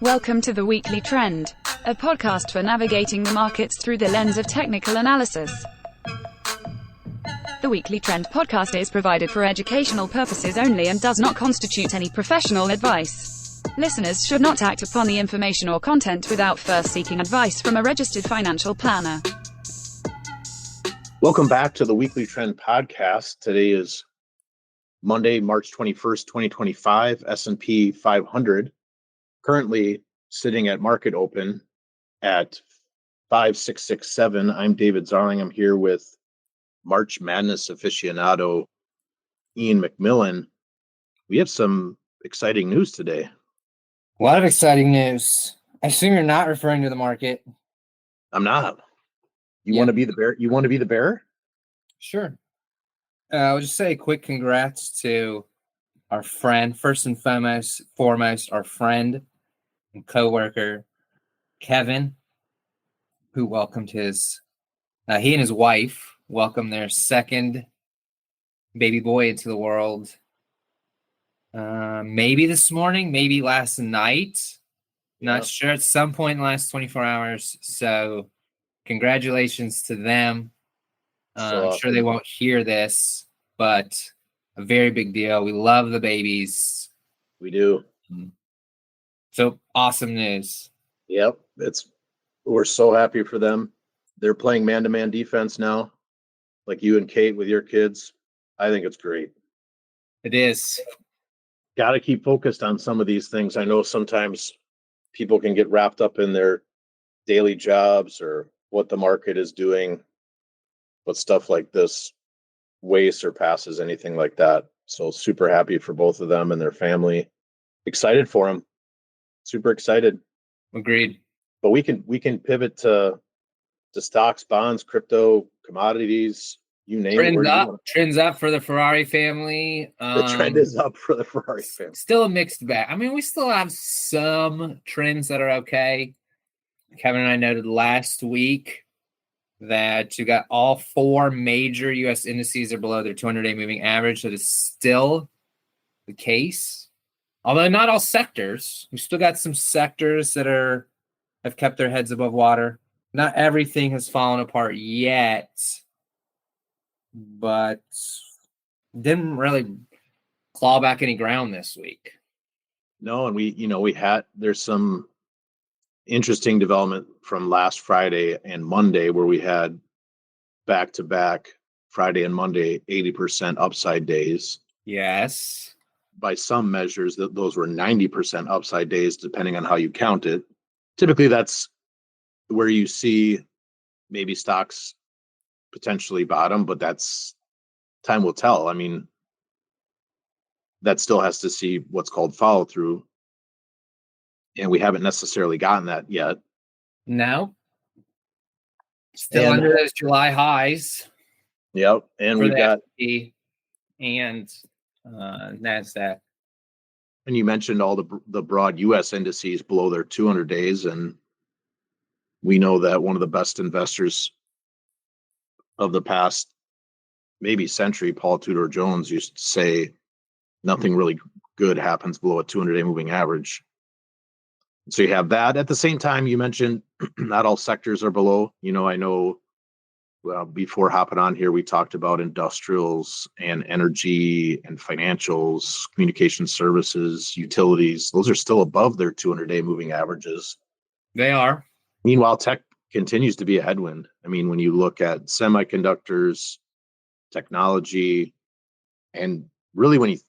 Welcome to The Weekly Trend, a podcast for navigating the markets through the lens of technical analysis. The Weekly Trend podcast is provided for educational purposes only and does not constitute any professional advice. Listeners should not act upon the information or content without first seeking advice from a registered financial planner. Welcome back to the Weekly Trend podcast. Today is Monday, March 21st, 2025, S&P 500. Currently sitting at market open at 5667. I'm David Zarling. I'm here with March Madness aficionado Ian McMillan. We have some exciting news today. A lot of exciting news. I assume you're not referring to the market. I'm not. You want to be the bear? You want to be the bear? Sure. I'll just say a quick congrats to our friend, first and foremost, our friend and co-worker, Kevin, who welcomed he and his wife welcomed their second baby boy into the world. Maybe this morning, maybe last night. Not sure, at some point in the last 24 hours. So congratulations to them. I'm sure they won't hear this, but a very big deal. We love the babies. We do. So awesome news. Yep. We're so happy for them. They're playing man-to-man defense now, like you and Kate with your kids. I think it's great. It is. Got to keep focused on some of these things. I know sometimes people can get wrapped up in their daily jobs or what the market is doing, but stuff like this way surpasses anything like that. So super happy for both of them and their family. Excited for them. Super excited. Agreed. But we can pivot to stocks, bonds, crypto, commodities, you name it. Trends up for the Ferrari family. The trend is up for the Ferrari family. Still a mixed bag. I mean, we still have some trends that are okay. Kevin and I noted last week that you got all four major U.S. indices are below their 200-day moving average. That is still the case. Although not all sectors. We still got some sectors that have kept their heads above water. Not everything has fallen apart yet, but didn't really claw back any ground this week. No, and there's some interesting development from last Friday and Monday where we had back-to-back Friday and Monday 80% upside days. Yes. By some measures, those were 90% upside days, depending on how you count it. Typically, that's where you see maybe stocks potentially bottom, but that's time will tell. I mean, that still has to see what's called follow through. And we haven't necessarily gotten that yet. No. Still under those July highs. Yep. And we've got S&P and NASDAQ. And you mentioned all the broad U.S. indices below their 200 days. And we know that one of the best investors of the past maybe century, Paul Tudor Jones, used to say nothing really good happens below a 200-day moving average. So you have that. At the same time, you mentioned not all sectors are below. I know before hopping on here, we talked about industrials and energy and financials, communication services, utilities. Those are still above their 200-day moving averages. They are. Meanwhile, tech continues to be a headwind. I mean, when you look at semiconductors, technology, and really when you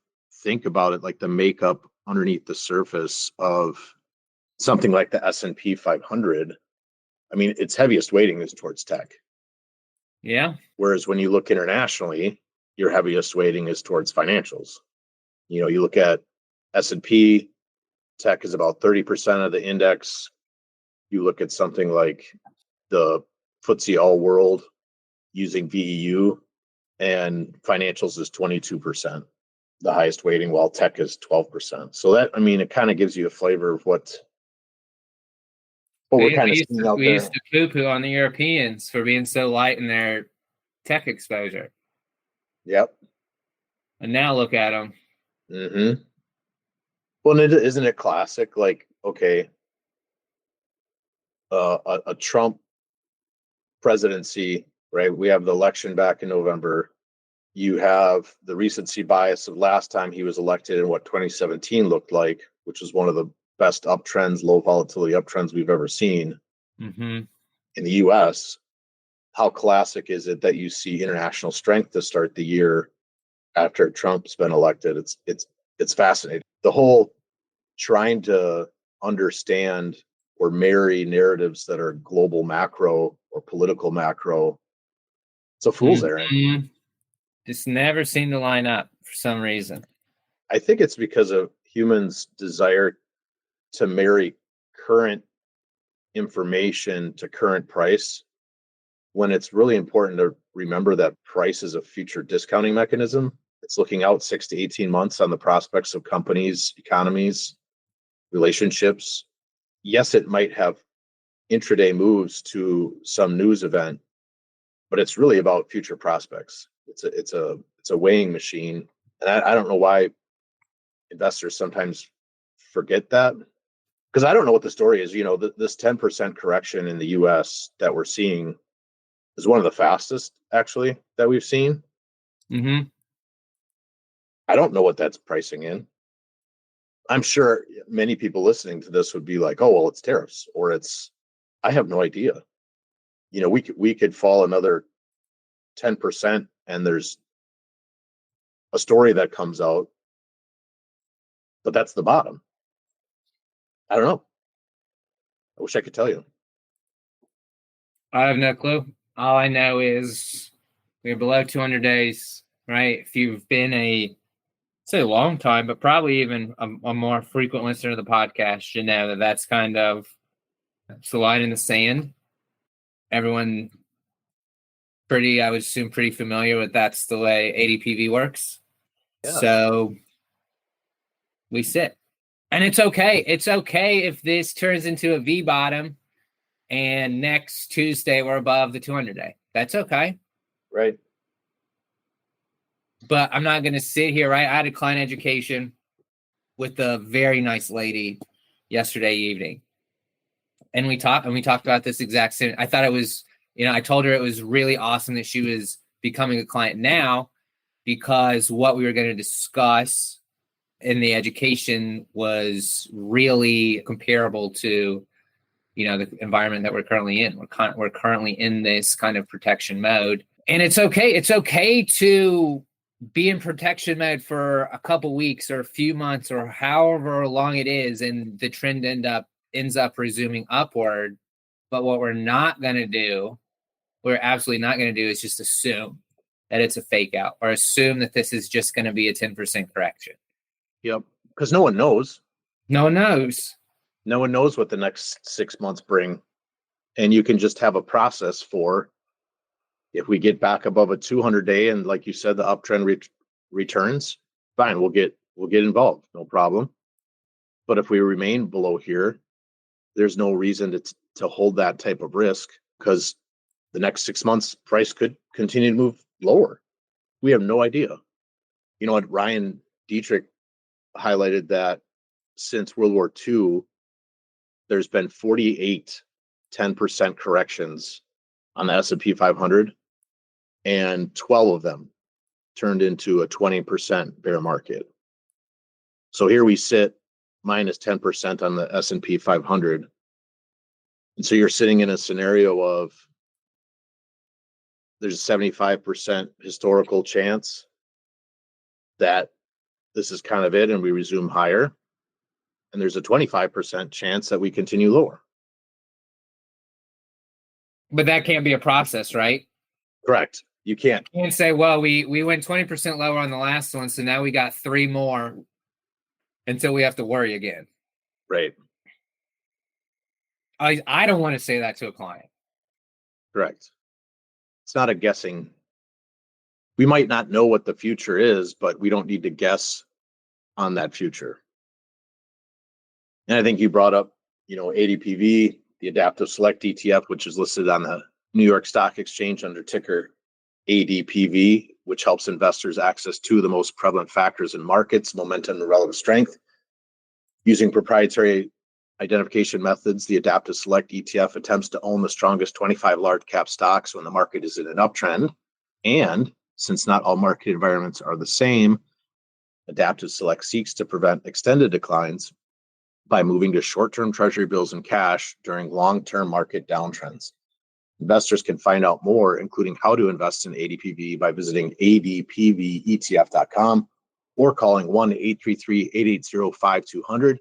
think about it, like the makeup underneath the surface of something like the S&P 500, I mean, its heaviest weighting is towards tech. Yeah. Whereas when you look internationally, your heaviest weighting is towards financials. You look at S&P, tech is about 30% of the index. You look at something like the FTSE All World using VEU, and financials is 22%, the highest weighting, while tech is 12%. So that, I mean, it kind of gives you a flavor of what we're kind of seeing out there. We used to poo-poo on the Europeans for being so light in their tech exposure. Yep. And now look at them. Mm-hmm. Well, isn't it classic? Like, okay, a Trump presidency, right? We have the election back in November. You have the recency bias of last time he was elected and what 2017 looked like, which was one of the best uptrends, low volatility uptrends we've ever seen in the US. How classic is it that you see international strength to start the year after Trump's been elected? It's fascinating. The whole trying to understand or marry narratives that are global macro or political macro. It's a fool's errand. Just never seem to line up for some reason. I think it's because of humans' desire to marry current information to current price, when it's really important to remember that price is a future discounting mechanism. It's looking out 6 to 18 months on the prospects of companies, economies, relationships. Yes, it might have intraday moves to some news event, but it's really about future prospects. It's a weighing machine, and I don't know why investors sometimes forget that, because I don't know what the story is. This 10% correction in the U.S. that we're seeing is one of the fastest, actually, that we've seen. I don't know what that's pricing in. I'm sure many people listening to this would be like, "Oh, well, it's tariffs," or "It's." I have no idea. We could fall another 10%, and there's a story that comes out, but that's the bottom. I don't know. I wish I could tell you. I have no clue. All I know is we're below 200 days, right? If you've been say a long time, but probably even a more frequent listener to the podcast, you know that's kind of it's the line in the sand. Everyone I would assume, pretty familiar with that's the way ADPV works. Yeah. So we sit. And it's okay. It's okay if this turns into a V bottom and next Tuesday we're above the 200-day. That's okay. Right. But I'm not going to sit here, right? I had a client education with a very nice lady yesterday evening. And we talked about this exact same. I thought it was, I told her it was really awesome that she was becoming a client now, because what we were going to discuss in the education was really comparable to, the environment that we're currently in. We're currently in this kind of protection mode, and it's okay. It's okay to be in protection mode for a couple weeks or a few months or however long it is, and the trend ends up resuming upward. But what we're absolutely not going to do is just assume that it's a fake out or assume that this is just going to be a 10% correction. Yep. Because no one knows. No one knows. No one knows what the next 6 months bring. And you can just have a process for, if we get back above a 200-day and, like you said, the uptrend returns, fine, we'll get involved, no problem. But if we remain below here, there's no reason to hold that type of risk, because the next 6 months price could continue to move lower. We have no idea. What Ryan Dietrich highlighted, that since World War II, there's been 48 10% corrections on the S&P 500, and 12 of them turned into a 20% bear market. So here we sit minus 10% on the S&P 500. And so you're sitting in a scenario of there's a 75% historical chance that this is kind of it and we resume higher. And there's a 25% chance that we continue lower. But that can't be a process, right? Correct. You can't. You can't say, well, we went 20% lower on the last one, so now we got 3 more until we have to worry again. Right. I don't want to say that to a client. Correct. It's not a guessing. We might not know what the future is, but we don't need to guess on that future. And I think you brought up, ADPV, the Adaptive Select ETF, which is listed on the New York Stock Exchange under ticker ADPV, which helps investors access 2 of the most prevalent factors in markets, momentum and relative strength, using proprietary identification methods, the Adaptive Select ETF attempts to own the strongest 25 large cap stocks when the market is in an uptrend. And since not all market environments are the same, Adaptive Select seeks to prevent extended declines by moving to short-term treasury bills and cash during long-term market downtrends. Investors can find out more, including how to invest in ADPV, by visiting adpvetf.com or calling 1-833-880-5200.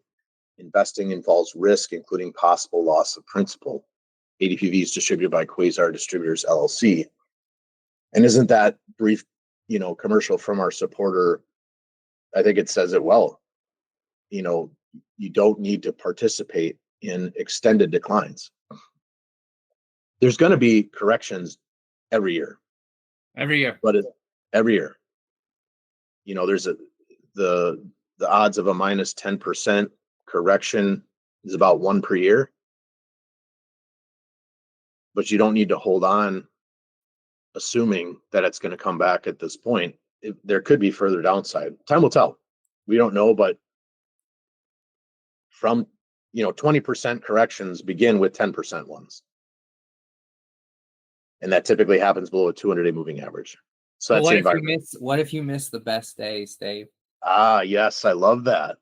Investing involves risk, including possible loss of principal. ADPV is distributed by Quasar Distributors, LLC. And isn't that brief, commercial from our supporter, I think it says it well. You don't need to participate in extended declines. There's going to be corrections every year. Every year. But every year. There's the odds of a minus 10% correction is about 1 per year. But you don't need to hold on assuming that it's going to come back at this point. There could be further downside. Time will tell. We don't know, but from 20% corrections begin with 10% ones. And that typically happens below a 200-day moving average. So that's the environment. What if you miss the best days, Dave? Ah, yes, I love that.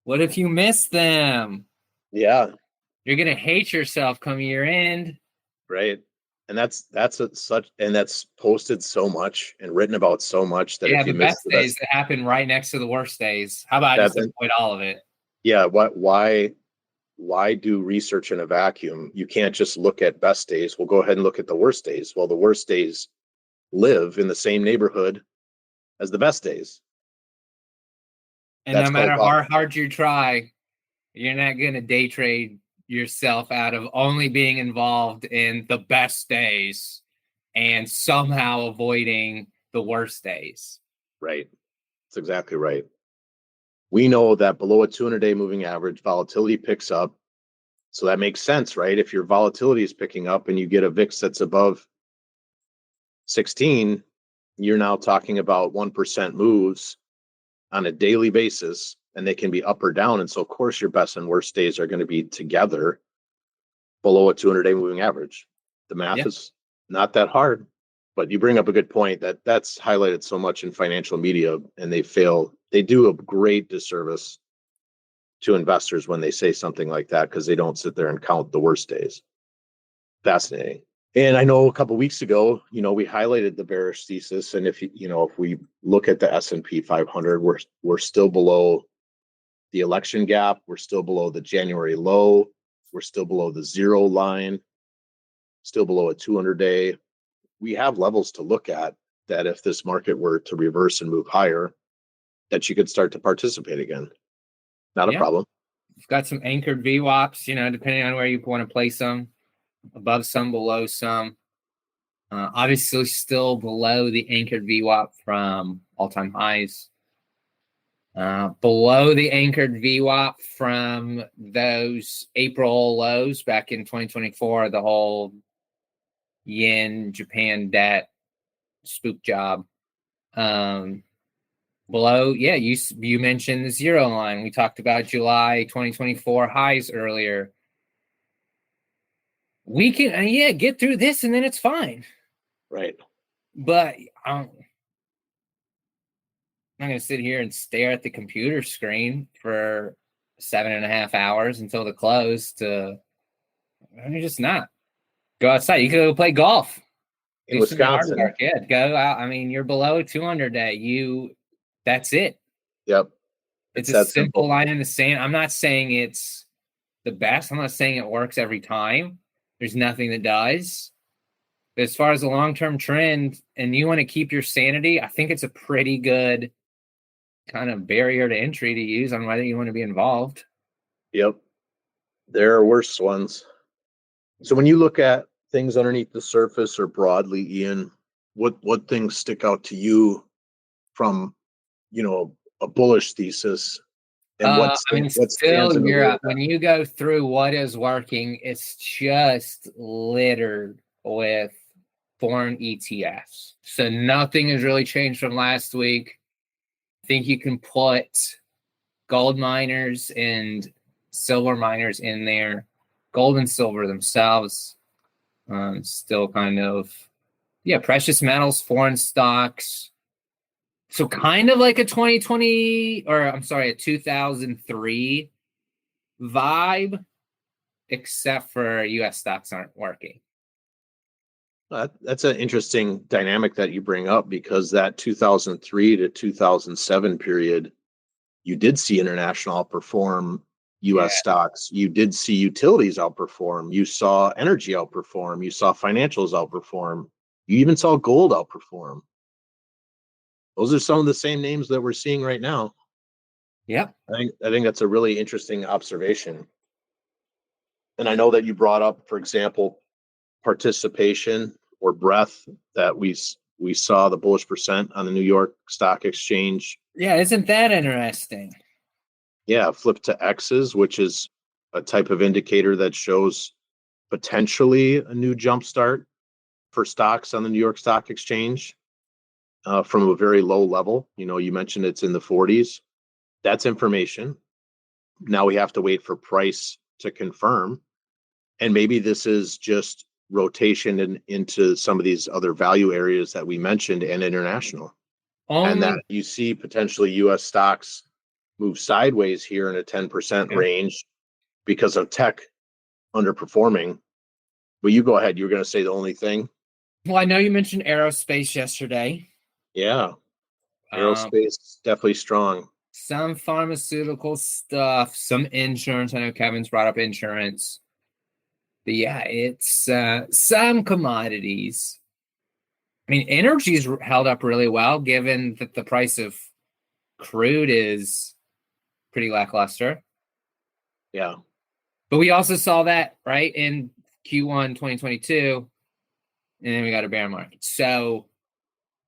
What if you miss them? Yeah. You're gonna hate yourself come year end. Right. And that's posted so much and written about so much that if you miss the best days that happen right next to the worst days. How about just avoid all of it? Yeah. Why do research in a vacuum? You can't just look at best days. We'll go ahead and look at the worst days. Well, the worst days live in the same neighborhood as the best days. And no matter how hard you try, you're not going to day trade yourself out of only being involved in the best days and somehow avoiding the worst days. Right. That's exactly right. We know that below a 200-day moving average, volatility picks up. So that makes sense, right? If your volatility is picking up and you get a VIX that's above 16, you're now talking about 1% moves on a daily basis, and they can be up or down. And so, of course, your best and worst days are going to be together below a 200-day moving average. The math is not that hard, but you bring up a good point that's highlighted so much in financial media, and they do a great disservice to investors when they say something like that, because they don't sit there and count the worst days. Fascinating. And I know a couple of weeks ago, we highlighted the bearish thesis. And if we look at the S&P 500, we're still below the election gap. We're still below the January low. We're still below the zero line, still below a 200-day. We have levels to look at that if this market were to reverse and move higher, that you could start to participate again. Not a problem. You've got some anchored VWAPs, depending on where you want to place them, above some, below some. Obviously, still below the anchored VWAP from all-time highs. Below the anchored VWAP from those April lows back in 2024, the whole yen, Japan debt spook job. Below, you mentioned the zero line. We talked about July 2024 highs earlier. We can, get through this and then it's fine. Right. But I'm not going to sit here and stare at the computer screen for 7.5 hours until the close I'm just not. Go outside. You can go play golf. In Wisconsin. Go out. I mean, you're below a 200-day. That's it. Yep. It's a simple line in the sand. I'm not saying it's the best. I'm not saying it works every time. There's nothing that does. But as far as the long-term trend, and you want to keep your sanity, I think it's a pretty good kind of barrier to entry to use on whether you want to be involved. Yep. There are worse ones. So when you look at things underneath the surface or broadly, Ian, what things stick out to you from a bullish thesis? And when you go through what is working, it's just littered with foreign ETFs. So nothing has really changed from last week. I think you can put gold miners and silver miners in there. Gold and silver themselves, still kind of, precious metals, foreign stocks. So kind of like a 2020, or I'm sorry, a 2003 vibe, except for U.S. stocks aren't working. That's an interesting dynamic that you bring up, because that 2003 to 2007 period, you did see international outperform U.S. stocks. You did see utilities outperform. You saw energy outperform. You saw financials outperform. You even saw gold outperform. Those are some of the same names that we're seeing right now. Yep. I think that's a really interesting observation. And I know that you brought up, for example, participation or breadth, that we saw the bullish percent on the New York Stock Exchange. Yeah, isn't that interesting? Yeah, flip to X's, which is a type of indicator that shows potentially a new jump start for stocks on the New York Stock Exchange from a very low level. You mentioned it's in the 40s. That's information. Now we have to wait for price to confirm. And maybe this is just rotation into some of these other value areas that we mentioned and international. And that you see potentially U.S. stocks move sideways here in a 10% range because of tech underperforming. But you go ahead. You were going to say the only thing. Well, I know you mentioned aerospace yesterday. Yeah. Aerospace, definitely strong. Some pharmaceutical stuff, some insurance. I know Kevin's brought up insurance. But yeah, it's some commodities. I mean, energy's held up really well, given that the price of crude is pretty lackluster. Yeah. But we also saw that, right, in Q1 2022, and then we got a bear market. So,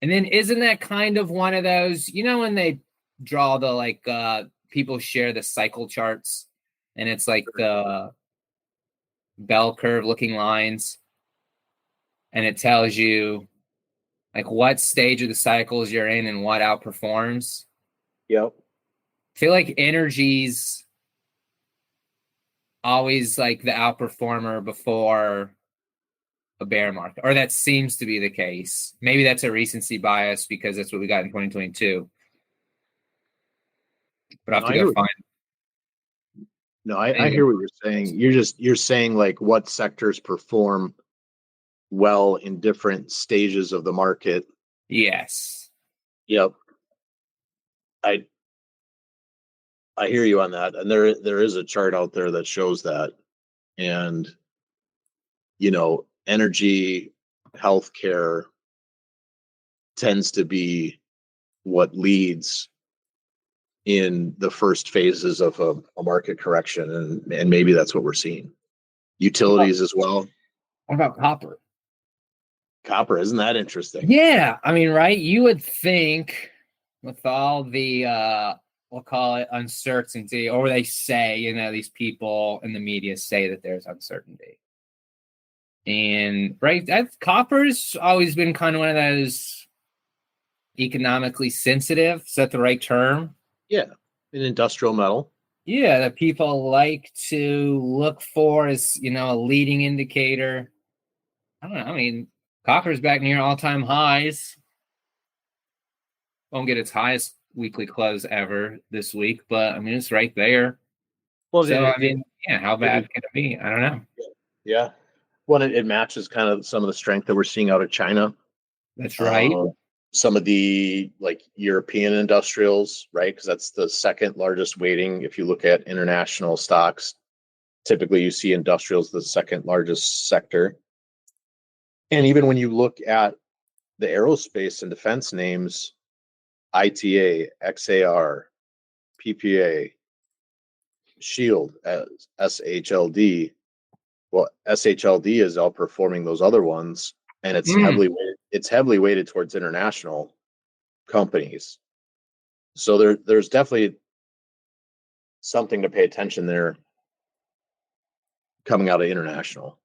and then isn't that kind of one of those, when they draw the, people share the cycle charts, and it's like the bell curve looking lines, and it tells you like what stage of the cycles you're in and what outperforms. Yep. I feel like energy's always like the outperformer before a bear market, or that seems to be the case. Maybe that's a recency bias because that's what we got in 2022. But I have to go find. No, I hear what you're saying. You're saying like what sectors perform well in different stages of the market. Yes. Yep. I hear you on that. And there is a chart out there that shows that. And energy, healthcare tends to be what leads in the first phases of a market correction, and maybe that's what we're seeing. Utilities as well. What about copper? Copper, isn't that interesting? Yeah, I mean, right? You would think with all the we'll call it uncertainty, or they say, these people in the media say that there's uncertainty. And right, copper's always been kind of one of those economically sensitive. Is that the right term? Yeah, an industrial metal. Yeah, that people like to look for as, a leading indicator. I don't know. I mean, copper's back near all-time highs. Won't get its highest weekly close ever this week, but I mean, it's right there. Well, so, how bad can it be? I don't know. Yeah. Well, it matches kind of some of the strength that we're seeing out of China. That's right. Some of the European industrials, right? Because that's the second largest weighting. If you look at international stocks, typically you see industrials the second largest sector. And even when you look at the aerospace and defense names, ITA, XAR, PPA, Shield, SHLD. Well, SHLD is outperforming those other ones, and it's heavily weighted towards international companies. So there's definitely something to pay attention there coming out of international.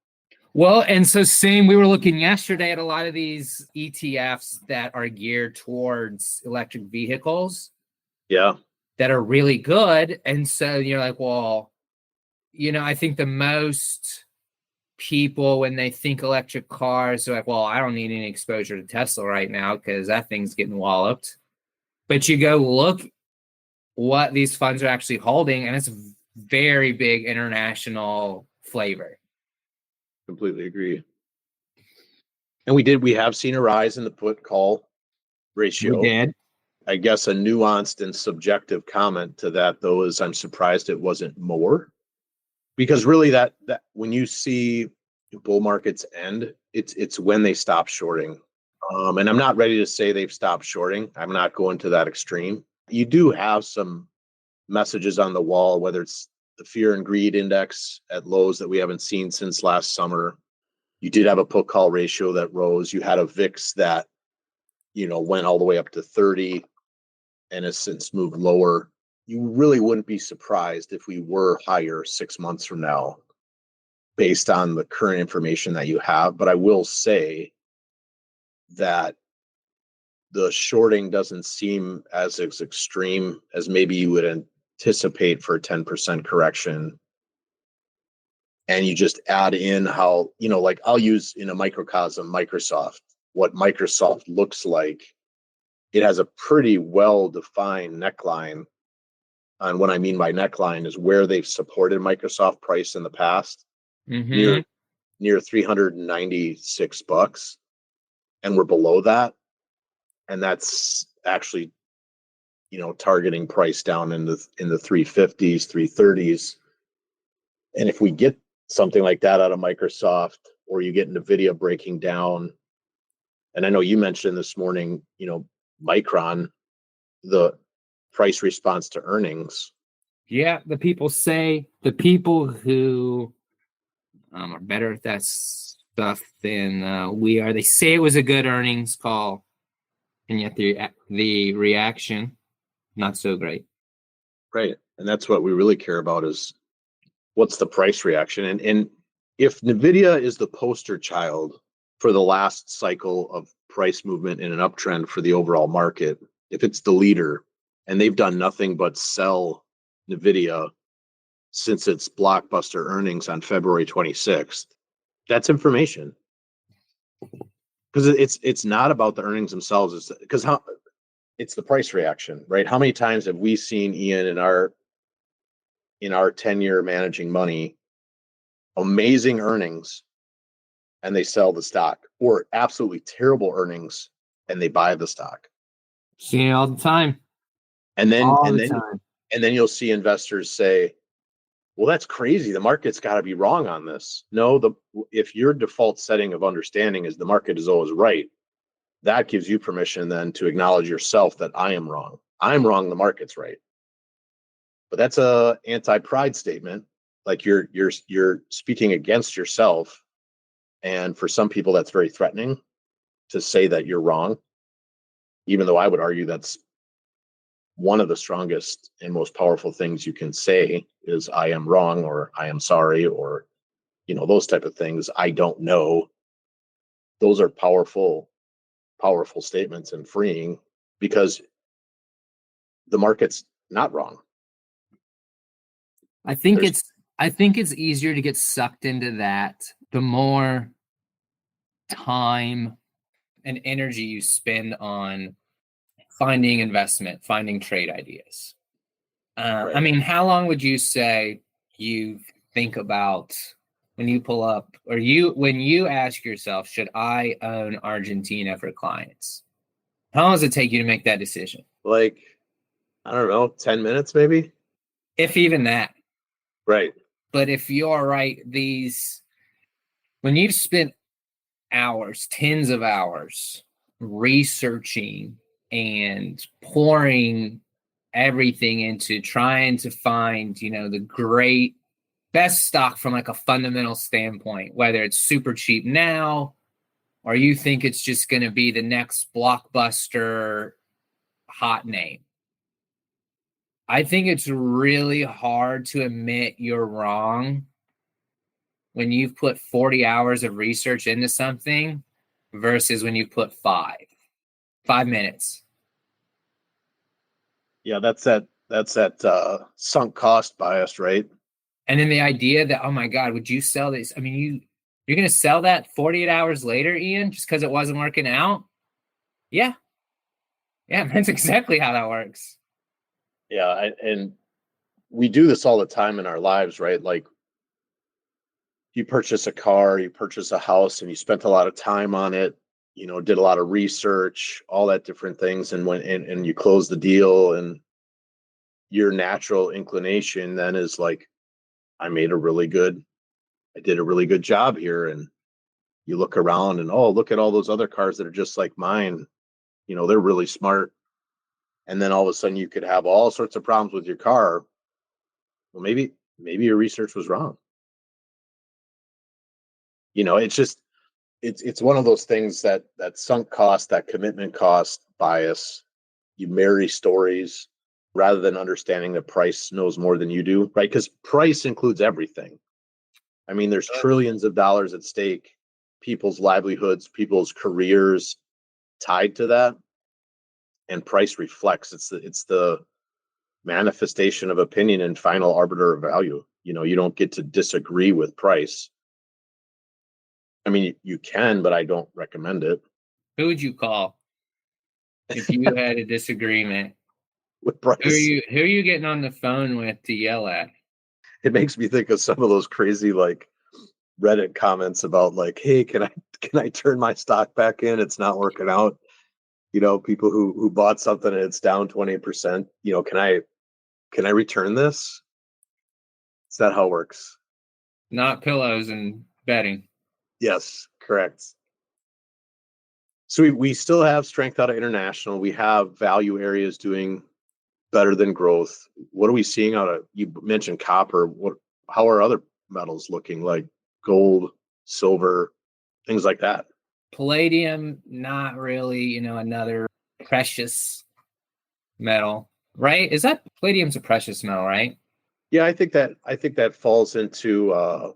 Well, and so we were looking yesterday at a lot of these ETFs that are geared towards electric vehicles. Yeah. That are really good. And so you're like, well, I think the most people, when they think electric cars, are like, well, I don't need any exposure to Tesla right now because that thing's getting walloped. But you go look what these funds are actually holding, and it's very big international flavor. Completely agree. And we have seen a rise in the put call ratio. We did. I guess a nuanced and subjective comment to that, though, is I'm surprised it wasn't more, because really that when you see bull markets end, it's when they stop shorting. And I'm not ready to say they've stopped shorting. I'm not going to that extreme. You do have some messages on the wall, whether it's the fear and greed index at lows that we haven't seen since last summer. You did have a put call ratio that rose. You had a VIX that, went all the way up to 30 and has since moved lower. You really wouldn't be surprised if we were higher 6 months from now based on the current information that you have. But I will say that the shorting doesn't seem as extreme as maybe you would anticipate for a 10% correction. And you just add in how, like I'll use in a microcosm Microsoft, what Microsoft looks like. It has a pretty well-defined neckline. And what I mean by neckline is where they've supported Microsoft price in the past, near $396, and we're below that. And that's actually, targeting price down in the 350s, 330s. And if we get something like that out of Microsoft, or you get NVIDIA breaking down, and I know you mentioned this morning, Micron, the price response to earnings. Yeah, the people who are better at that stuff than we are. They say it was a good earnings call, and yet the reaction, not so great. Right, and that's what we really care about is what's the price reaction. And if NVIDIA is the poster child for the last cycle of price movement in an uptrend for the overall market, if it's the leader, and they've done nothing but sell NVIDIA since its blockbuster earnings on February 26th, that's information. Because it's not about the earnings themselves, it's the price reaction, right? How many times have we seen, Ian, in our tenure managing money, amazing earnings and they sell the stock, or absolutely terrible earnings and they buy the stock? See it all the time. And then you'll see investors say, well, that's crazy. The market's got to be wrong on this. No, if your default setting of understanding is the market is always right, that gives you permission then to acknowledge yourself that I am wrong. I'm wrong, the market's right. But that's a anti-pride statement. Like you're speaking against yourself. And for some people, that's very threatening to say that you're wrong, even though I would argue that's one of the strongest and most powerful things you can say is I am wrong, or I am sorry, or, those type of things. I don't know. Those are powerful statements and freeing, because the market's not wrong. I think it's easier to get sucked into that the more time and energy you spend on finding investment, finding trade ideas. Right. I mean, how long would you say you think about when you pull up, or when you ask yourself, should I own Argentina for clients? How long does it take you to make that decision? Like, I don't know, 10 minutes maybe? If even that. Right. But if you're right, when you've spent hours, tens of hours researching and pouring everything into trying to find, the best stock from like a fundamental standpoint, whether it's super cheap now, or you think it's just going to be the next blockbuster hot name. I think it's really hard to admit you're wrong when you've put 40 hours of research into something versus when you put 5 minutes. Yeah, that's that sunk cost bias, right? And then the idea that, oh my God, would you sell this? I mean, you're going to sell that 48 hours later, Ian, just because it wasn't working out? Yeah. Yeah, that's exactly how that works. Yeah, and we do this all the time in our lives, right? Like you purchase a car, you purchase a house, and you spent a lot of time on it, did a lot of research, all that different things, and and you close the deal, and your natural inclination then is like, I did a really good job here. And you look around and, oh, look at all those other cars that are just like mine. They're really smart. And then all of a sudden you could have all sorts of problems with your car. Well, maybe your research was wrong. It's just, it's one of those things that sunk cost, that commitment cost bias. You marry stories rather than understanding that price knows more than you do, right? Because price includes everything. I mean, there's trillions of dollars at stake, people's livelihoods, people's careers tied to that. And price reflects, it's the manifestation of opinion and final arbiter of value. You don't get to disagree with price. I mean, you can, but I don't recommend it. Who would you call if you had a disagreement with price? Who are you getting on the phone with to yell at? It makes me think of some of those crazy like Reddit comments about like, hey, can I turn my stock back in? It's not working out. People who bought something and it's down 20%. Can I return this? Is that how it works? Not pillows and bedding. Yes, correct. So we still have strength out of international. We have value areas doing better than growth. What are we seeing out of, you mentioned copper. How are other metals looking, like gold, silver, things like that? Palladium, not really, another precious metal, right? Is that palladium's a precious metal, right? Yeah, I think that falls into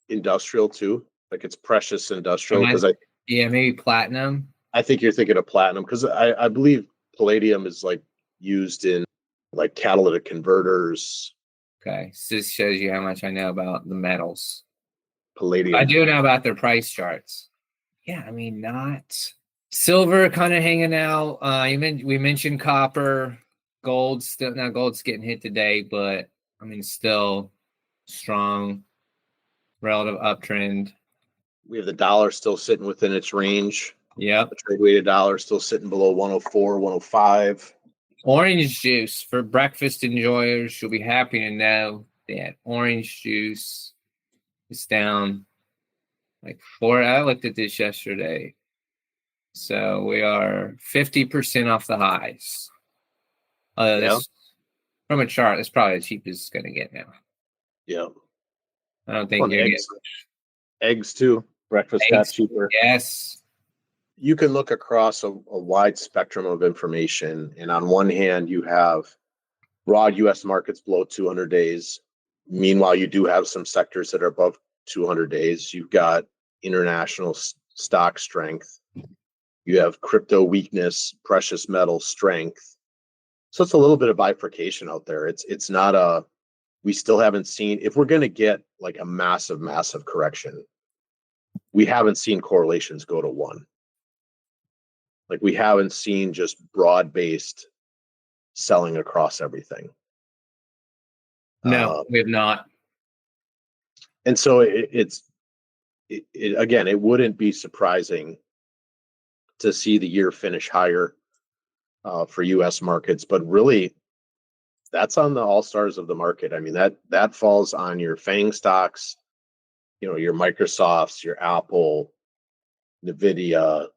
industrial too. Like it's precious industrial because maybe platinum. I think you're thinking of platinum because I believe palladium is like used in like catalytic converters. Okay, so this shows you how much I know about the metals. Palladium. I do know about their price charts. Yeah, I mean, not silver kind of hanging out. We mentioned copper, gold still. Now gold's getting hit today, but I mean, still strong, relative uptrend. We have the dollar still sitting within its range. Yep. The trade weighted dollar still sitting below 104, 105. Orange juice for breakfast enjoyers. You'll be happy to know that orange juice is down like 4. I looked at this yesterday. So we are 50% off the highs. From a chart, it's probably the cheapest it's going to get now. Yeah. I don't think you're eggs. Eggs too. Breakfast got cheaper. Yes. You can look across a wide spectrum of information. And on one hand, you have broad U.S. markets below 200 days. Meanwhile, you do have some sectors that are above 200 days. You've got international stock strength. You have crypto weakness, precious metal strength. So it's a little bit of bifurcation out there. It's not we still haven't seen, if we're going to get like a massive correction, we haven't seen correlations go to 1. Like we haven't seen just broad-based selling across everything. No, we have not. And so again, it wouldn't be surprising to see the year finish higher for U.S. markets, but really, that's on the all-stars of the market. I mean, that falls on your FANG stocks, your Microsofts, your Apple, NVIDIA,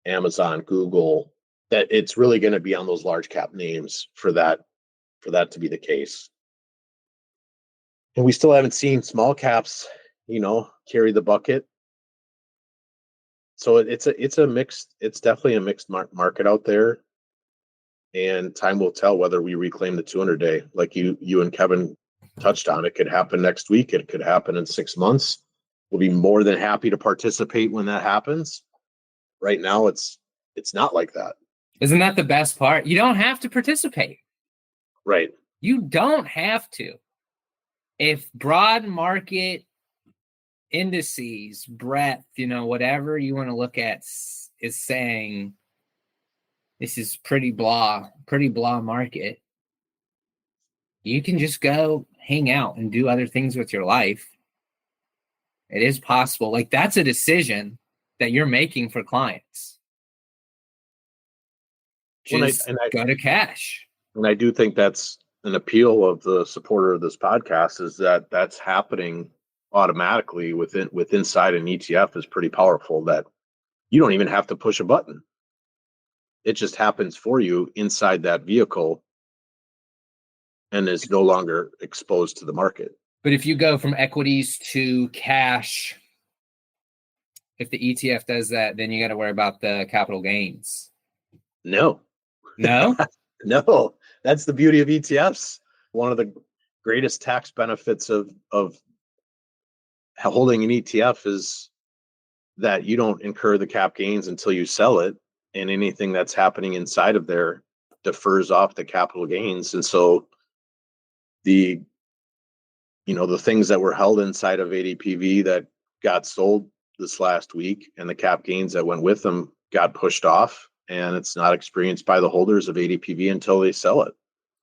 Amazon, Google. That it's really going to be on those large cap names for that to be the case. And we still haven't seen small caps, carry the bucket. So it's definitely a mixed market out there. And time will tell whether we reclaim the 200-day, like you and Kevin touched on. It could happen next week. It could happen in 6 months. We'll be more than happy to participate when that happens. Right now, it's not like that. Isn't that the best part? You don't have to participate. Right. You don't have to. if broad market indices, breadth, whatever you want to look at is saying this is pretty blah market, you can just go hang out and do other things with your life. It is possible. Like, that's a decision that you're making for clients. Just go to cash. And I do think that's an appeal of the supporter of this podcast, is that that's happening automatically inside an ETF is pretty powerful, that you don't even have to push a button. It just happens for you inside that vehicle and is no longer exposed to the market. But if you go from equities to cash, if the ETF does that, then you got to worry about the capital gains. No. No, that's the beauty of ETFs. One of the greatest tax benefits of holding an ETF is that you don't incur the cap gains until you sell it, and anything that's happening inside of there defers off the capital gains. And so the things that were held inside of ADPV that got sold this last week and the cap gains that went with them got pushed off, and it's not experienced by the holders of ADPV until they sell it.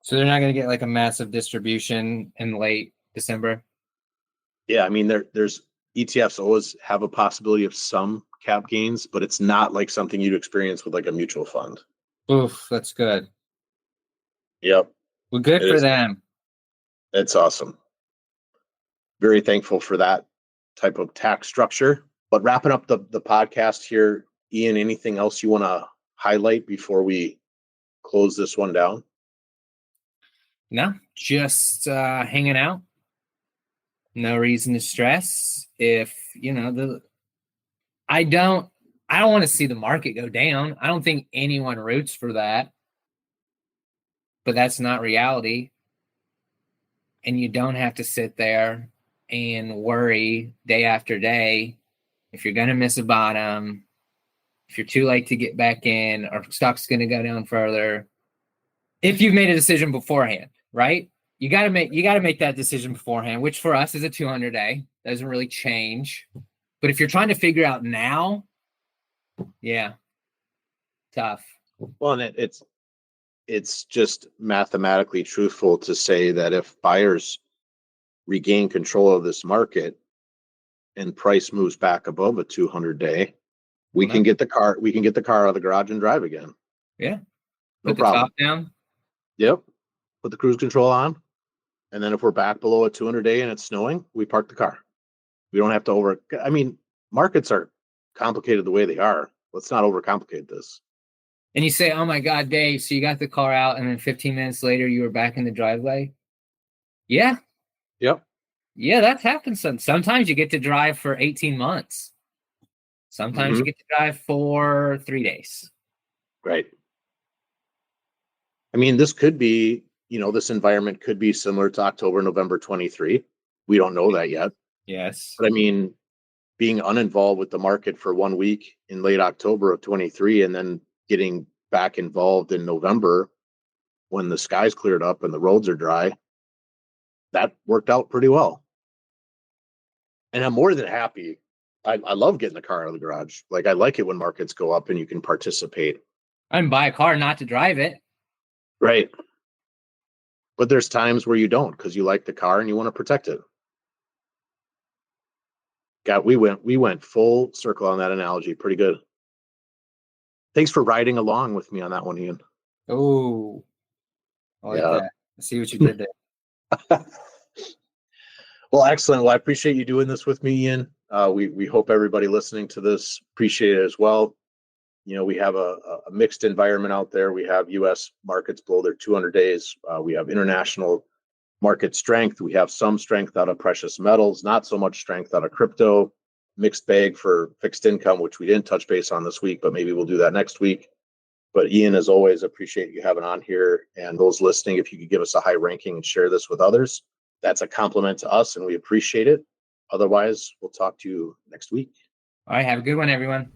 So they're not going to get like a massive distribution in late December? Yeah, I mean, there's ETFs always have a possibility of some cap gains, but it's not like something you'd experience with like a mutual fund. Oof, that's good. Yep. Well, good for them. It's awesome. Very thankful for that type of tax structure. But wrapping up the podcast here, Ian, anything else you want to highlight before we close this one down? No, just hanging out. No reason to stress. If I don't want to see the market go down. I don't think anyone roots for that, but that's not reality. And you don't have to sit there and worry day after day if you're going to miss a bottom, if you're too late to get back in, or stock's going to go down further. If you've made a decision beforehand, right? You got to make that decision beforehand, which for us is a 200-day. Doesn't really change. But if you're trying to figure out now, yeah, tough. Well, and it's just mathematically truthful to say that if buyers regain control of this market and price moves back above a 200-day, we can get the car out of the garage and drive again. Yeah. No Put the problem. top down. Yep. Put the cruise control on. And then if we're back below a 200-day and it's snowing, we park the car. We don't have to markets are complicated the way they are. Let's not overcomplicate this. And you say, oh my God, Dave, so you got the car out and then 15 minutes later you were back in the driveway? Yeah. Yep. Yeah, that's happened. Sometimes you get to drive for 18 months. Sometimes you get to drive for 3 days. Right. I mean, this could be, this environment could be similar to October, November 23. We don't know that yet. Yes. But I mean, being uninvolved with the market for 1 week in late October of 23 and then getting back involved in November when the skies cleared up and the roads are dry, that worked out pretty well. And I'm more than happy. I love getting the car out of the garage. Like, I like it when markets go up and you can participate. I can buy a car not to drive it. Right. But there's times where you don't because you like the car and you want to protect it. We went full circle on that analogy. Pretty good. Thanks for riding along with me on that one, Ian. Oh, I like that. I see what you did there. Well, excellent. Well, I appreciate you doing this with me, Ian. We hope everybody listening to this appreciate it as well. We have a mixed environment out there. We have U.S. markets below their 200 days. We have international market strength. We have some strength out of precious metals, not so much strength out of crypto. Mixed bag for fixed income, which we didn't touch base on this week, but maybe we'll do that next week. But Ian, as always, appreciate you having on here. And those listening, if you could give us a high ranking and share this with others, that's a compliment to us and we appreciate it. Otherwise, we'll talk to you next week. All right. Have a good one, everyone.